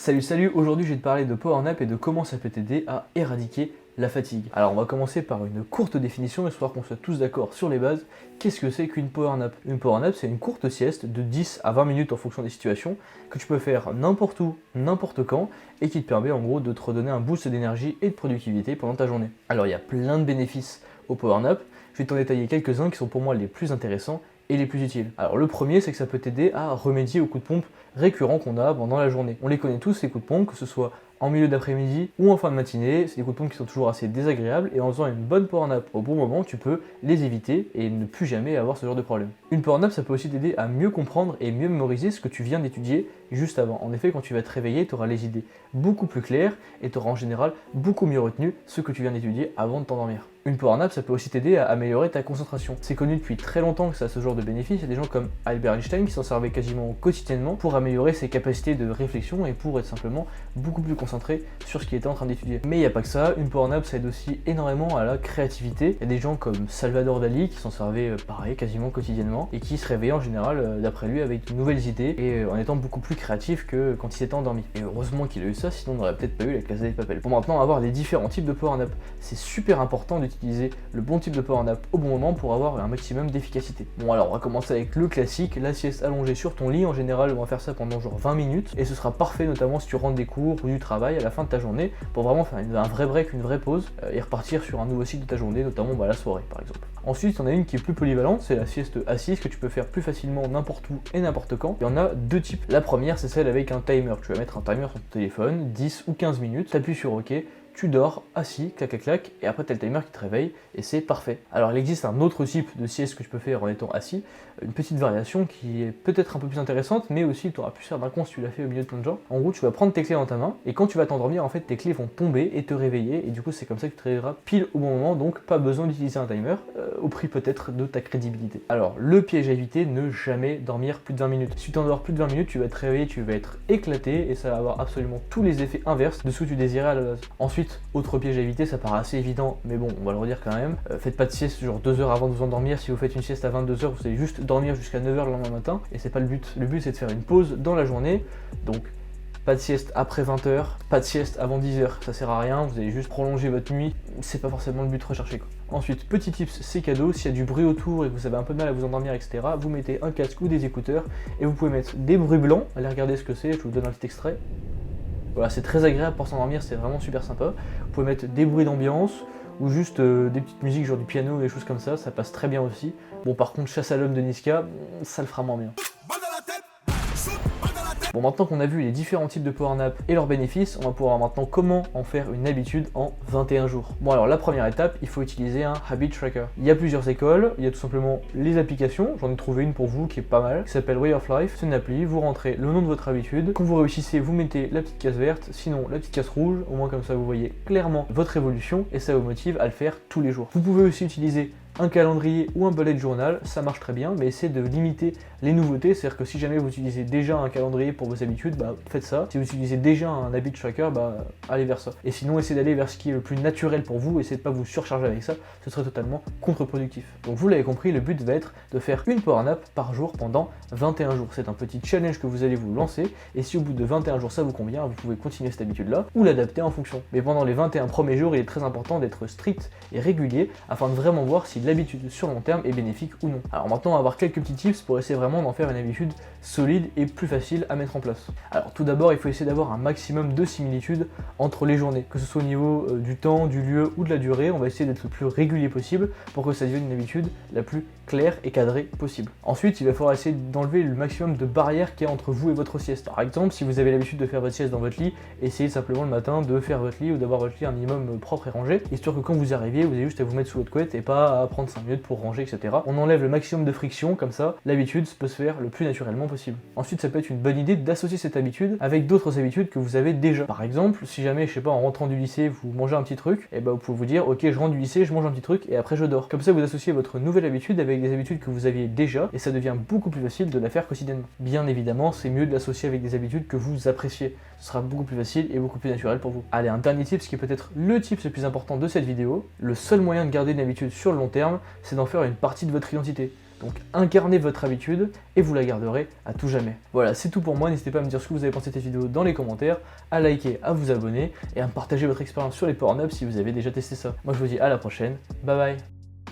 Salut, aujourd'hui je vais te parler de Power Nap et de comment ça peut t'aider à éradiquer la fatigue. Alors on va commencer par une courte définition, histoire qu'on soit tous d'accord sur les bases. Qu'est-ce que c'est qu'une Power Nap? Une Power Nap, c'est une courte sieste de 10 à 20 minutes en fonction des situations, que tu peux faire n'importe où, n'importe quand, et qui te permet en gros de te redonner un boost d'énergie et de productivité pendant ta journée. Alors il y a plein de bénéfices au Power Nap, je vais t'en détailler quelques-uns qui sont pour moi les plus intéressants et les plus utiles. Alors le premier, c'est que ça peut t'aider à remédier aux coups de pompe récurrents qu'on a pendant la journée. On les connaît tous, ces coups de pompe, que ce soit en milieu d'après-midi ou en fin de matinée. C'est des coups de pompe qui sont toujours assez désagréables, et en faisant une bonne power nap au bon moment, tu peux les éviter et ne plus jamais avoir ce genre de problème. Une power nap, ça peut aussi t'aider à mieux comprendre et mieux mémoriser ce que tu viens d'étudier juste avant. En effet, quand tu vas te réveiller, tu auras les idées beaucoup plus claires et tu auras en général beaucoup mieux retenu ce que tu viens d'étudier avant de t'endormir. Une power nap, ça peut aussi t'aider à améliorer ta concentration. C'est connu depuis très longtemps que ça a ce genre de bénéfice. Il y a des gens comme Albert Einstein qui s'en servaient quasiment quotidiennement pour améliorer ses capacités de réflexion et pour être simplement beaucoup plus concentré sur ce qu'il était en train d'étudier. Mais il n'y a pas que ça, une power nap ça aide aussi énormément à la créativité. Il y a des gens comme Salvador Dali qui s'en servaient pareil quasiment quotidiennement et qui se réveillaient en général d'après lui avec de nouvelles idées et en étant beaucoup plus créatif que quand il s'était endormi. Et heureusement qu'il a eu ça, sinon on n'aurait peut-être pas eu la Casa de Papel. Pour maintenant avoir les différents types de power nap, c'est super important d'utiliser le bon type de power nap au bon moment pour avoir un maximum d'efficacité. Bon, alors on va commencer avec le classique, la sieste allongée sur ton lit. En général on va faire ça pendant genre 20 minutes et ce sera parfait notamment si tu rentres des cours ou du travail à la fin de ta journée pour vraiment faire un vrai break, une vraie pause et repartir sur un nouveau cycle de ta journée, notamment la soirée par exemple. Ensuite, on a une qui est plus polyvalente, c'est la sieste assise que tu peux faire plus facilement n'importe où et n'importe quand. Il y en a deux types. La première, c'est celle avec un timer. Tu vas mettre un timer sur ton téléphone, 10 ou 15 minutes, tu appuies sur OK, tu dors assis, clac clac clac, et après tu as le timer qui te réveille, et c'est parfait. Alors il existe un autre type de sieste que tu peux faire en étant assis, une petite variation qui est peut-être un peu plus intéressante, mais aussi tu auras pu faire d'un con si tu l'as fait au milieu de plein de gens. En gros, tu vas prendre tes clés dans ta main, et quand tu vas t'endormir, en fait tes clés vont tomber et te réveiller, et du coup c'est comme ça que tu te réveilleras pile au bon moment, donc pas besoin d'utiliser un timer, au prix peut-être de ta crédibilité. Alors le piège à éviter, ne jamais dormir plus de 20 minutes. Si tu t'endors plus de 20 minutes, tu vas te réveiller, tu vas être éclaté, et ça va avoir absolument tous les effets inverses de ce que tu désirais à la base. Ensuite, autre piège à éviter, ça paraît assez évident, mais bon, on va le redire quand même. Faites pas de sieste genre 2 heures avant de vous endormir. Si vous faites une sieste à 22 heures, vous allez juste dormir jusqu'à 9 heures le lendemain matin, et c'est pas le but. Le but c'est de faire une pause dans la journée, donc pas de sieste après 20 heures, pas de sieste avant 10 heures, ça sert à rien, vous allez juste prolonger votre nuit, c'est pas forcément le but recherché quoi. Ensuite, petit tips, c'est cadeau, s'il y a du bruit autour et que vous avez un peu de mal à vous endormir, etc., vous mettez un casque ou des écouteurs, et vous pouvez mettre des bruits blancs, allez regarder ce que c'est, je vous donne un petit extrait. Voilà, c'est très agréable pour s'endormir, c'est vraiment super sympa. Vous pouvez mettre des bruits d'ambiance ou juste des petites musiques genre du piano, des choses comme ça passe très bien aussi. Bon, par contre, Chasse à l'homme de Niska, ça le fera moins bien. Bon, maintenant qu'on a vu les différents types de power nap et leurs bénéfices, on va pouvoir maintenant comment en faire une habitude en 21 jours. Bon, alors la première étape, il faut utiliser un habit tracker. Il y a plusieurs écoles, il y a tout simplement les applications, j'en ai trouvé une pour vous qui est pas mal, qui s'appelle Way of Life. C'est une appli, vous rentrez le nom de votre habitude, quand vous réussissez, vous mettez la petite case verte, sinon la petite case rouge, au moins comme ça vous voyez clairement votre évolution et ça vous motive à le faire tous les jours. Vous pouvez aussi utiliser un calendrier ou un bullet journal, ça marche très bien, mais essayez de limiter les nouveautés, c'est-à-dire que si jamais vous utilisez déjà un calendrier pour vos habitudes, faites ça. Si vous utilisez déjà un habit tracker, allez vers ça. Et sinon, essayez d'aller vers ce qui est le plus naturel pour vous, essayez de pas vous surcharger avec ça, ce serait totalement contre-productif. Donc vous l'avez compris, le but va être de faire une power nap par jour pendant 21 jours. C'est un petit challenge que vous allez vous lancer, et si au bout de 21 jours ça vous convient, vous pouvez continuer cette habitude-là, ou l'adapter en fonction. Mais pendant les 21 premiers jours, il est très important d'être strict et régulier, afin de vraiment voir si l'habitude sur long terme est bénéfique ou non. Alors maintenant on va voir quelques petits tips pour essayer vraiment d'en faire une habitude solide et plus facile à mettre en place. Alors tout d'abord il faut essayer d'avoir un maximum de similitudes entre les journées, que ce soit au niveau du temps, du lieu ou de la durée. On va essayer d'être le plus régulier possible pour que ça devienne une habitude la plus claire et cadrée possible. Ensuite il va falloir essayer d'enlever le maximum de barrières qu'il y a entre vous et votre sieste. Par exemple, si vous avez l'habitude de faire votre sieste dans votre lit, essayez simplement le matin de faire votre lit ou d'avoir votre lit un minimum propre et rangé, histoire que quand vous arriviez, vous avez juste à vous mettre sous votre couette et pas à prendre 5 minutes pour ranger, etc. On enlève le maximum de friction, comme ça l'habitude peut se faire le plus naturellement possible. Ensuite, ça peut être une bonne idée d'associer cette habitude avec d'autres habitudes que vous avez déjà. Par exemple, si jamais, je sais pas, en rentrant du lycée, vous mangez un petit truc, et vous pouvez vous dire, ok, je rentre du lycée, je mange un petit truc, et après je dors. Comme ça, vous associez votre nouvelle habitude avec des habitudes que vous aviez déjà, et ça devient beaucoup plus facile de la faire quotidiennement. Bien évidemment, c'est mieux de l'associer avec des habitudes que vous appréciez. Ce sera beaucoup plus facile et beaucoup plus naturel pour vous. Allez, un dernier tip, ce qui est peut-être le tip le plus important de cette vidéo, le seul moyen de garder une habitude sur le long terme, c'est d'en faire une partie de votre identité. Donc incarnez votre habitude et vous la garderez à tout jamais. Voilà, c'est tout pour moi. N'hésitez pas à me dire ce que vous avez pensé de cette vidéo dans les commentaires, à liker, à vous abonner et à me partager votre expérience sur les power-ups si vous avez déjà testé ça. Moi je vous dis à la prochaine. Bye bye.